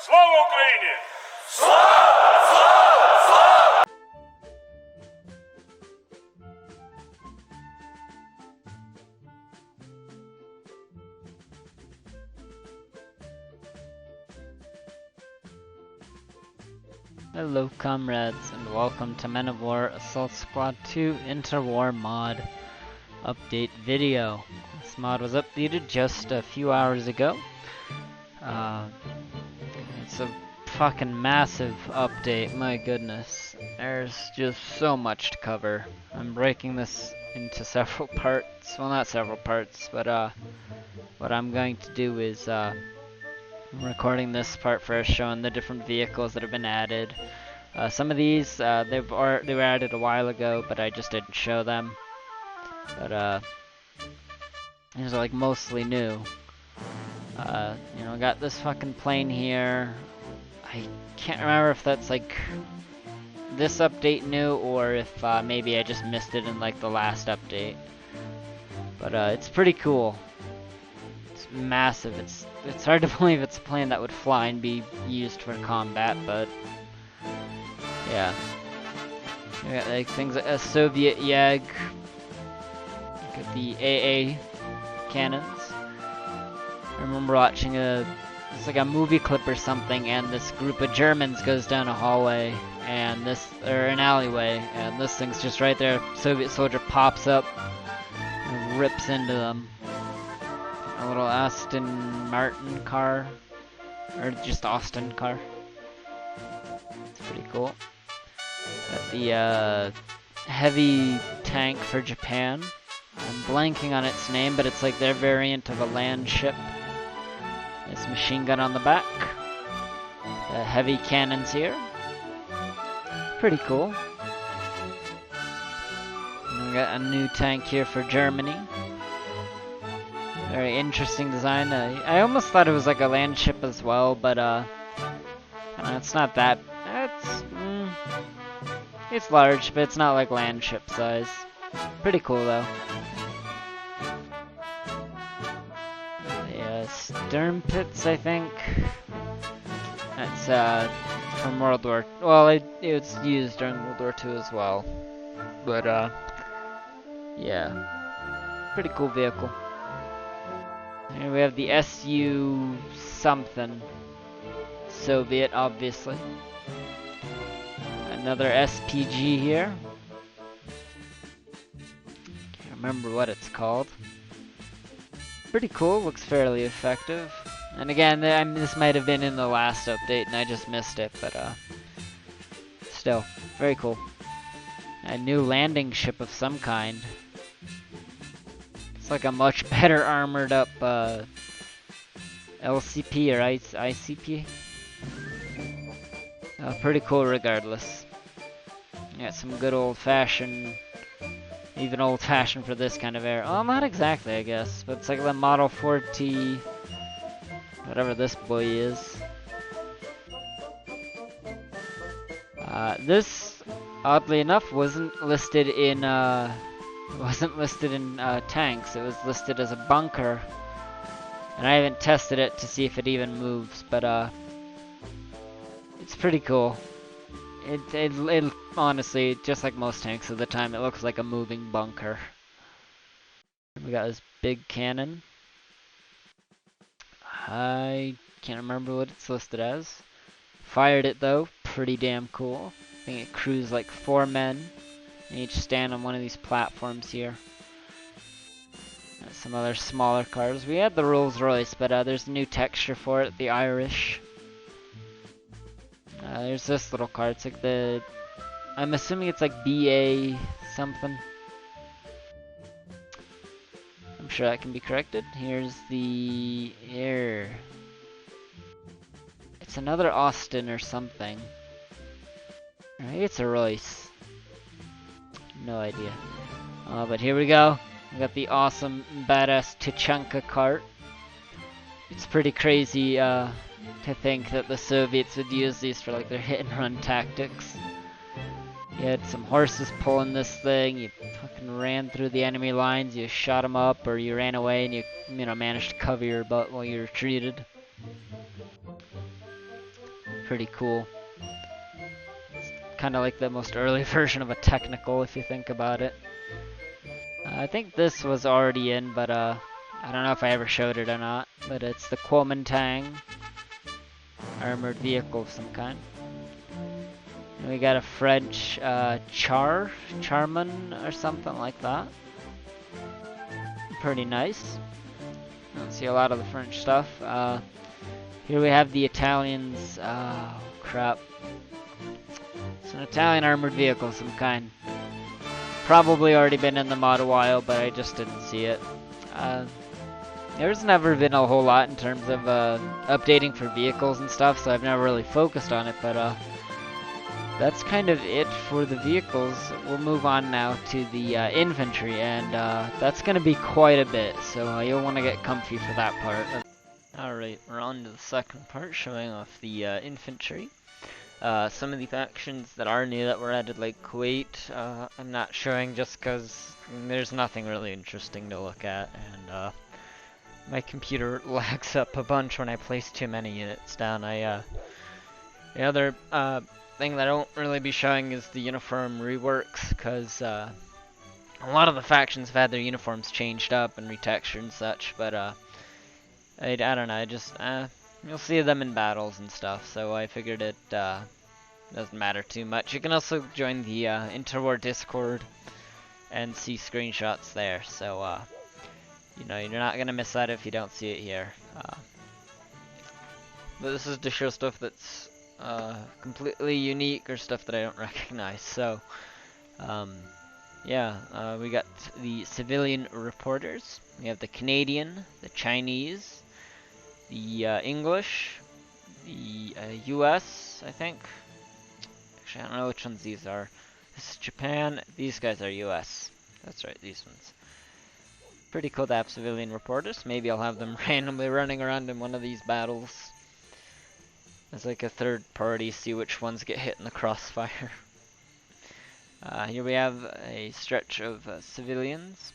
Слава Україні! Hello comrades, and welcome to Men of War Assault Squad 2 Interwar mod update video. This mod was updated just a few hours ago. It's a fucking massive update, my goodness. There's just so much to cover. I'm breaking this into several parts, well not several parts, but what I'm going to do is I'm recording this part first, showing the different vehicles that have been added. Some of these they were added a while ago, but I just didn't show them. But these are like mostly new. You know, I got this fucking plane here. I can't remember if that's like this update new or if maybe I just missed it in like the last update. But it's pretty cool. It's massive. It's hard to believe it's a plane that would fly and be used for combat, but yeah. We got like things like a Soviet Yag. Got the AA cannons. I remember watching it's like a movie clip or something, and this group of Germans goes down a hallway and or an alleyway, and this thing's just right there. Soviet soldier pops up and rips into them. A little Aston Martin car, or just Austin car. It's pretty cool. Got the heavy tank for Japan. I'm blanking on its name, but it's like their variant of a land ship. This machine gun on the back. The heavy cannons here. Pretty cool. And we got a new tank here for Germany. Very interesting design. I almost thought it was like a land ship as well, but it's not that. It's large, but it's not like land ship size. Pretty cool though. The stern pits, I think. That's from World War. Well, it was used during World War II as well. But yeah, pretty cool vehicle. Here we have the SU something. Soviet, obviously. Another SPG here. Can't remember what it's called. Pretty cool, looks fairly effective. And again, this might have been in the last update and I just missed it, but still, very cool. A new landing ship of some kind. It's like a much better armored up LCP or ICP. Pretty cool regardless. Got some good old-fashioned, even old-fashioned for this kind of era. Well, not exactly, I guess, but it's like the Model 4T, whatever this boy is. This, oddly enough, wasn't listed in tanks. It was listed as a bunker, and I haven't tested it to see if it even moves, but it's pretty cool. It honestly, just like most tanks of the time, it looks like a moving bunker. We got this big cannon. I can't remember what it's listed as. Fired it though, pretty damn cool. I think it crews like 4 men. They each stand on one of these platforms here. Got some other smaller cars. We had the Rolls Royce, but there's a new texture for it, the Irish. There's this little car. It's like I'm assuming it's like BA something. I'm sure that can be corrected. Here's the air. It's another Austin or something. Maybe it's a Royce. No idea. But here we go. We got the awesome, badass Tuchanka cart. It's pretty crazy to think that the Soviets would use these for like their hit and run tactics. You had some horses pulling this thing, you fucking ran through the enemy lines, you shot them up, or you ran away and you managed to cover your butt while you retreated. pretty cool. It's kind of like the most early version of a technical, if you think about it. I think this was already in, but I don't know if I ever showed it or not. But it's the Kuomintang armored vehicle of some kind. And we got a French Charman or something like that. Pretty nice. Don't see a lot of the French stuff. Here we have the Italians. Oh crap! It's an Italian armored vehicle of some kind. Probably already been in the mod a while, but I just didn't see it. There's never been a whole lot in terms of updating for vehicles and stuff, so I've never really focused on it, but that's kind of it for the vehicles. We'll move on now to the infantry, and that's going to be quite a bit, so you'll want to get comfy for that part. Alright, we're on to the second part, showing off the infantry. Some of the factions that are new that were added, like Kuwait, I'm not showing just because there's nothing really interesting to look at, and my computer lags up a bunch when I place too many units down. The other thing that I won't really be showing is the uniform reworks, because a lot of the factions have had their uniforms changed up and retextured and such, but I don't know, you'll see them in battles and stuff, so I figured it doesn't matter too much. You can also join the Interwar Discord and see screenshots there, so you know, you're not gonna miss that if you don't see it here. But this is to show stuff that's completely unique or stuff that I don't recognize. So yeah, we got the civilian reporters. We have the Canadian, the Chinese, the English, the US, I think. Actually, I don't know which ones these are. This is Japan. These guys are US. That's right, these ones. Pretty cool to have civilian reporters. Maybe I'll have them randomly running around in one of these battles as like a third party, see which ones get hit in the crossfire. Here we have a stretch of civilians.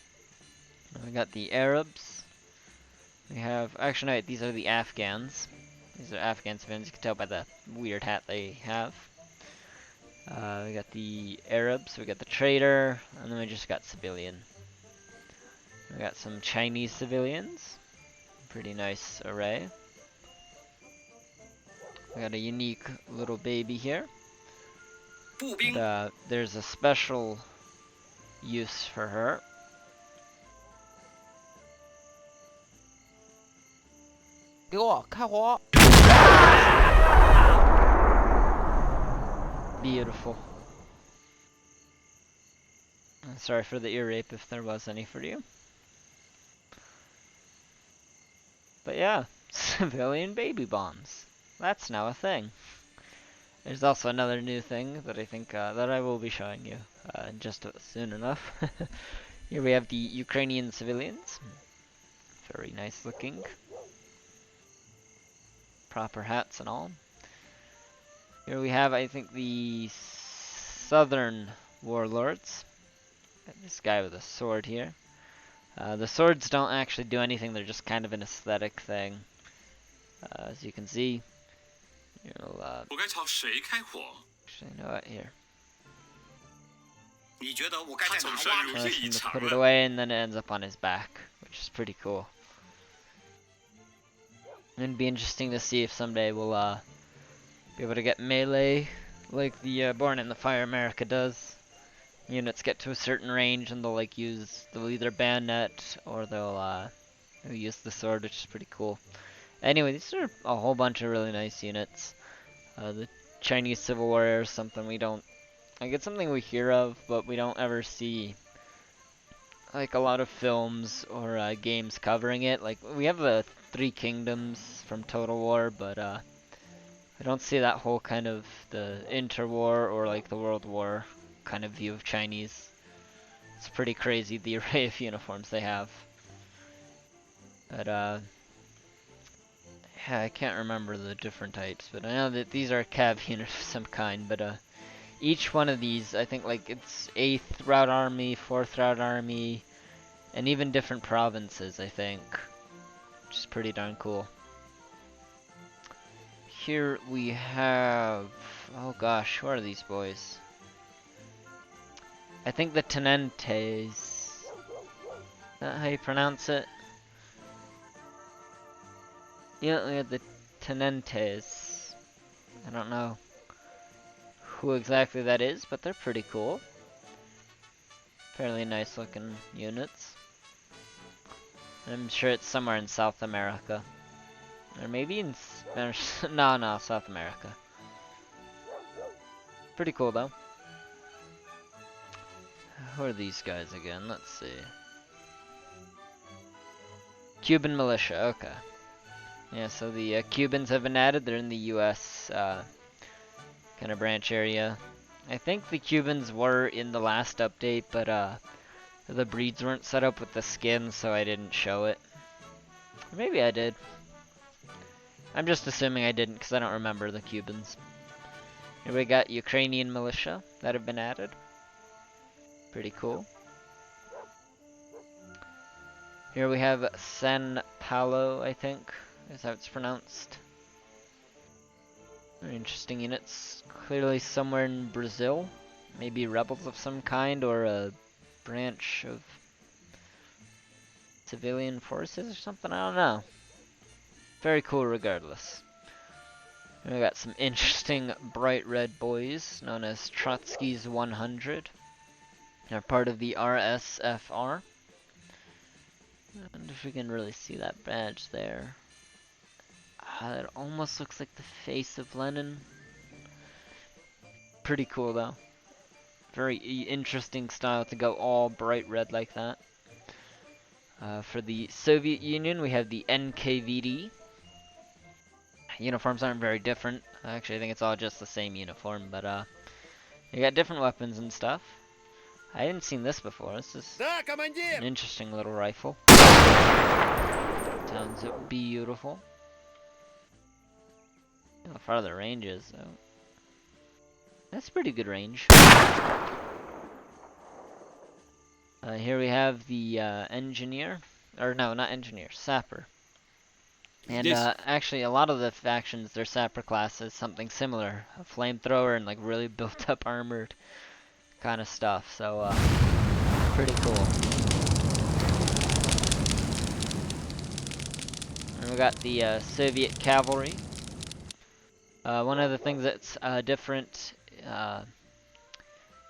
We got the Arabs. We have, actually no, these are the Afghans. These are Afghan civilians, you can tell by the weird hat they have. We got the Arabs, we got the trader, and then we just got civilian. We got some Chinese civilians. Pretty nice array. We got a unique little baby here. And, there's a special use for her. Beautiful. Sorry for the ear rape if there was any for you. But yeah, civilian baby bombs. That's now a thing. There's also another new thing that I think that I will be showing you just soon enough. Here we have the Ukrainian civilians. Very nice looking. Proper hats and all. Here we have, I think, the southern warlords. Got this guy with a sword here. The swords don't actually do anything, they're just kind of an aesthetic thing. As you can see. You'll, actually, you know what, here. Force him to put it away, and then it ends up on his back, which is pretty cool. It'd be interesting to see if someday we'll be able to get melee like the Born in the Fire America does. Units get to a certain range and they'll either bayonet or they'll use the sword, which is pretty cool. Anyway, these are a whole bunch of really nice units. The Chinese Civil War is something we don't, like, it's something we hear of, but we don't ever see like a lot of films or games covering it. Like, we have the Three Kingdoms from Total War, but I don't see that whole kind of the interwar or like the World War kind of view of Chinese. It's pretty crazy the array of uniforms they have. But yeah, I can't remember the different types, but I know that these are cav units of some kind, but each one of these, I think, like, it's 8th Route Army, 4th Route Army, and even different provinces, I think, which is pretty darn cool. Here we have, oh gosh, who are these boys? I think the Tenentes. Is that how you pronounce it? Yeah, we have the Tenentes. I don't know who exactly that is, but they're pretty cool. Fairly nice looking units. I'm sure it's somewhere in South America. Or maybe in Spanish. No, South America. Pretty cool though. Who are these guys again? Let's see. Cuban militia, okay. Yeah, so the Cubans have been added. They're in the US kind of branch area. I think the Cubans were in the last update, but the breeds weren't set up with the skin, so I didn't show it. Or maybe I did. I'm just assuming I didn't because I don't remember the Cubans. Here we got Ukrainian militia that have been added. Pretty cool. Here we have San Paulo, I think, is how it's pronounced. Very interesting units. Clearly somewhere in Brazil. Maybe rebels of some kind or a branch of civilian forces or something, I don't know. Very cool regardless. And we got some interesting bright red boys known as Trotsky's 100. They're part of the RSFR. And if we can really see that badge there. It almost looks like the face of Lenin. Pretty cool though. Very interesting style to go all bright red like that. For the Soviet Union, we have the NKVD. Uniforms aren't very different. Actually, I think it's all just the same uniform, but you got different weapons and stuff. I hadn't seen this before. This is an interesting little rifle. Sounds beautiful. How far the range is, though. That's pretty good range. Here we have the engineer. Or no, not engineer, sapper. And actually, a lot of the factions, their sapper class is something similar. A flamethrower and like really built up armored kind of stuff. So, pretty cool. And we got the Soviet cavalry. One of the things that's different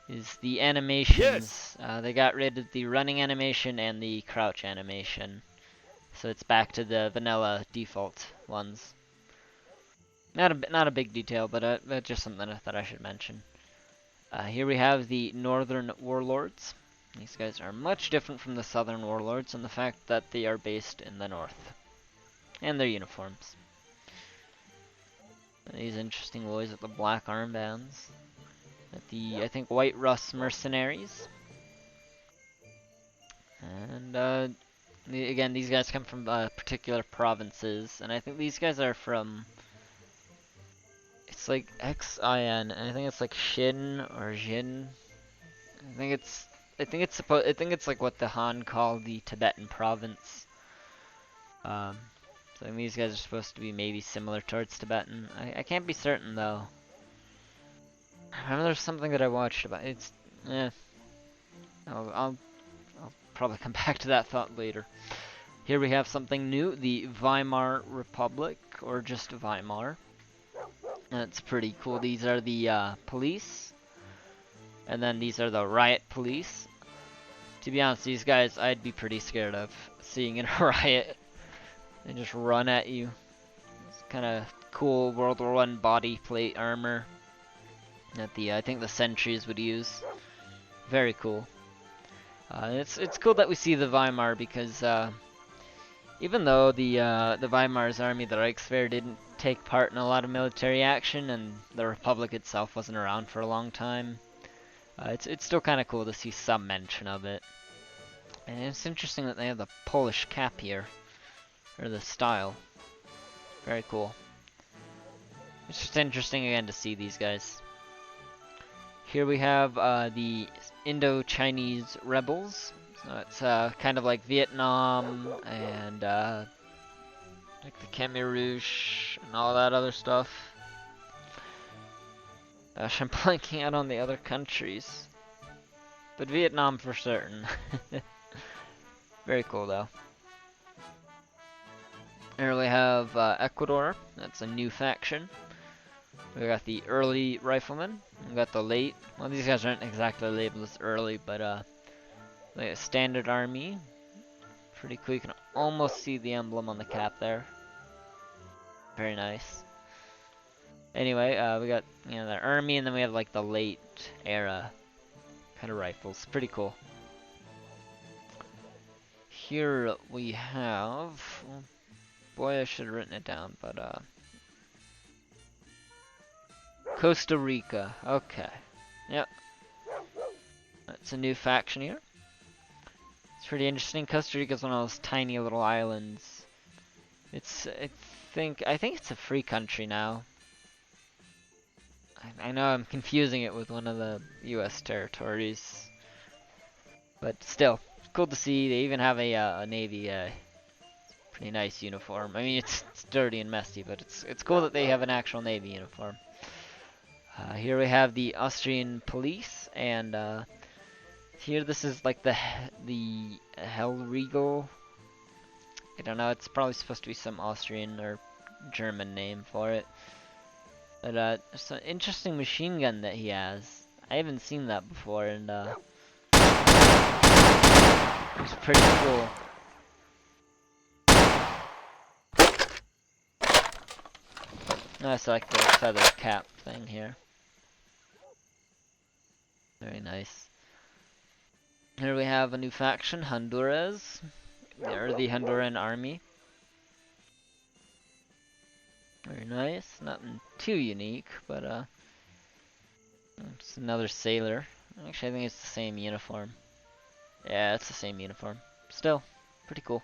is the animations. Yes. They got rid of the running animation and the crouch animation. So it's back to the vanilla default ones. Not a big detail, but just something I thought I should mention. Here we have the Northern Warlords. These guys are much different from the Southern Warlords in the fact that they are based in the north. And their uniforms. These interesting boys with the black armbands. At the, I think, White Rus Mercenaries. And, again, these guys come from particular provinces. And I think these guys are from... It's like XIN, and I think it's like Shin or Jin. I think it's like what the Han call the Tibetan province. So I mean, these guys are supposed to be maybe similar towards Tibetan. I can't be certain though. I remember there's something that I watched about it's. I'll probably come back to that thought later. Here we have something new: the Weimar Republic, or just Weimar. That's pretty cool. These are the police, and then these are the riot police. To be honest, these guys I'd be pretty scared of seeing in a riot. They just run at you. It's kind of cool World War I body plate armor that I think the sentries would use. Very cool. It's cool that we see the Weimar because even though the Weimar's army, the Reichswehr, didn't take part in a lot of military action, and the Republic itself wasn't around for a long time, it's still kind of cool to see some mention of it. And it's interesting that they have the Polish cap here, or the style. Very cool. It's just interesting again to see these guys. Here we have the Indo-Chinese rebels. So it's kind of like Vietnam and Like the Khmer Rouge and all that other stuff. Gosh, I'm blanking out on the other countries. But Vietnam for certain. Very cool though. Here we have Ecuador. That's a new faction. We got the early riflemen. We got the late. Well, these guys aren't exactly labeled as early, but like a standard army. Pretty cool. You can almost see the emblem on the cap there. Very nice. Anyway, we got the army, and then we have like the late era kind of rifles. Pretty cool. Here we have. Well, boy, I should have written it down, but Costa Rica. Okay. Yep. That's a new faction here. It's pretty interesting. Costa Rica is one of those tiny little islands. I think it's a free country now. I know I'm confusing it with one of the U.S. territories, but still, cool to see. They even have a navy, pretty nice uniform. I mean, it's dirty and messy, but it's cool that they have an actual navy uniform. Here we have the Austrian police, and here this is like the Hellriegel. I don't know. It's probably supposed to be some Austrian or German name for it. But it's an interesting machine gun that he has. I haven't seen that before, and it's pretty cool. Nice, like the feather cap thing here. Very nice. Here we have a new faction, Honduras. They're the Honduran army. Very nice. Nothing too unique, but it's another sailor. Actually, I think it's the same uniform. Yeah, it's the same uniform. Still, pretty cool.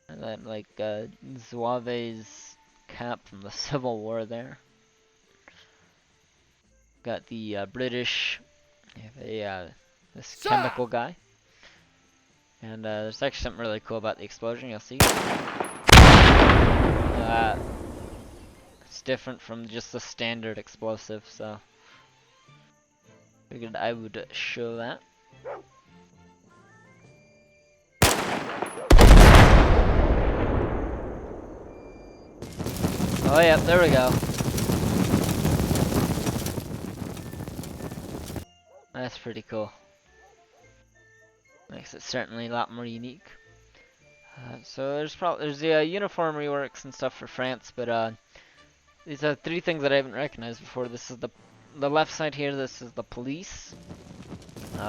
And that like Zouave's cap from the Civil War there. Got the British. We have this chemical guy. And there's actually something really cool about the explosion. You'll see. It's different from just the standard explosive, so figured I would show that. Oh yeah, there we go. That's pretty cool. Makes it certainly a lot more unique. So there's the uniform reworks and stuff for France, but these are three things that I haven't recognized before. This is the left side here. This is the police.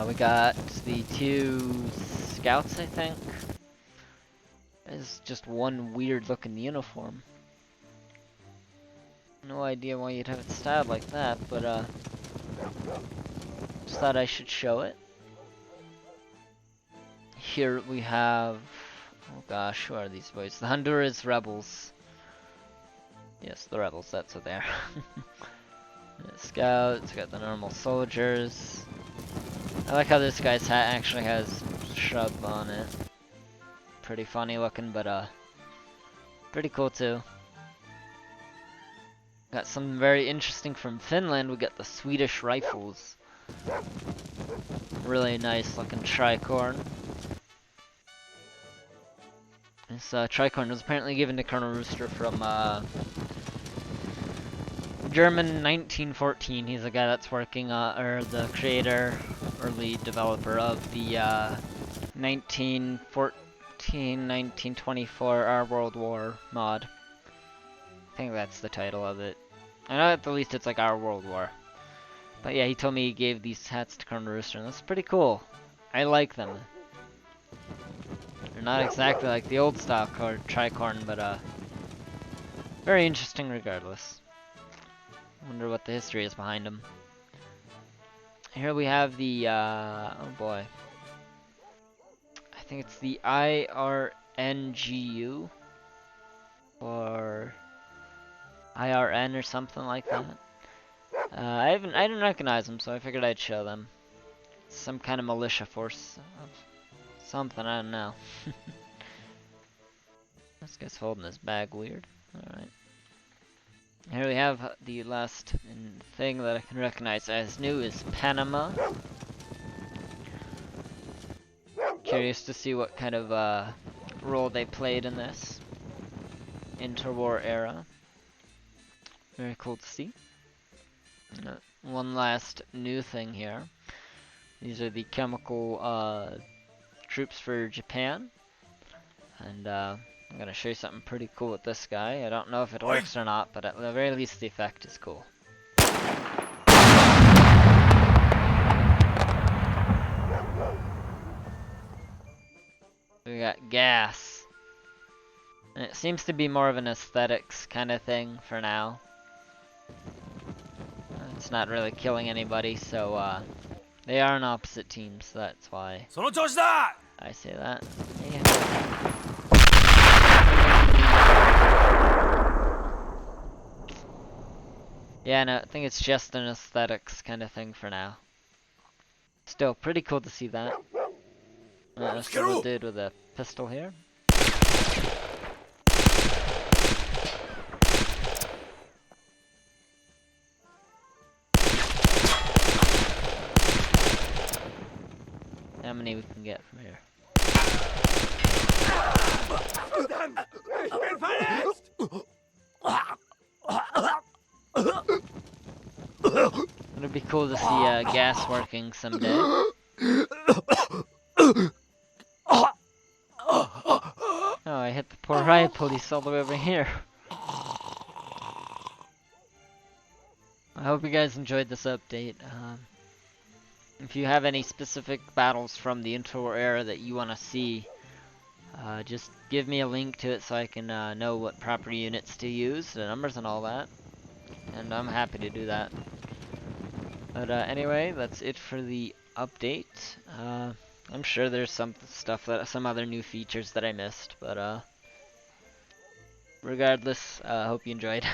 We got the two scouts, I think. It's just one weird looking uniform. No idea why you'd have it styled like that, but just thought I should show it. Here we have, oh gosh, who are these boys? The Honduras rebels. Yes, the rebels, that's what they are. The scouts, got the normal soldiers. I like how this guy's hat actually has shrub on it. Pretty funny looking, but pretty cool too. Got something very interesting from Finland. We got the Swedish rifles. Really nice looking tricorn. This tricorn was apparently given to Colonel Rooster from German 1914. He's the guy that's working, or the creator or lead developer of the 1914-1924 Our World War mod. I think that's the title of it. I know at the least it's like Our World War. But yeah, he told me he gave these hats to Colonel Rooster, and that's pretty cool. I like them. They're not exactly like the old style tricorn, but very interesting regardless. Wonder what the history is behind them. Here we have the, oh boy. I think it's the IRNGU. Or IRN or something like that. I didn't recognize them, so I figured I'd show them. Some kind of militia force. Something, I don't know. This guy's holding his bag weird. Alright. Here we have the last thing that I can recognize as new is Panama. Curious to see what kind of role they played in this interwar era. Very cool to see. One last new thing here. These are the chemical troops for Japan. And I'm gonna show you something pretty cool with this guy. I don't know if it works or not, but at the very least the effect is cool. We got gas. And it seems to be more of an aesthetics kind of thing for now. It's not really killing anybody, so they are on opposite teams, so that's why I say that. Yeah, no, I think it's just an aesthetics kind of thing for now. Still, pretty cool to see that. That's what we did with a pistol here. How many we can get from here? It'd be cool to see gas working someday. Oh, I hit the poor riot police all the way over here. I hope you guys enjoyed this update. If you have any specific battles from the Interwar era that you want to see, just give me a link to it so I can know what proper units to use, the numbers and all that. And I'm happy to do that. But anyway, that's it for the update. I'm sure there's some other new features that I missed, but regardless, hope you enjoyed.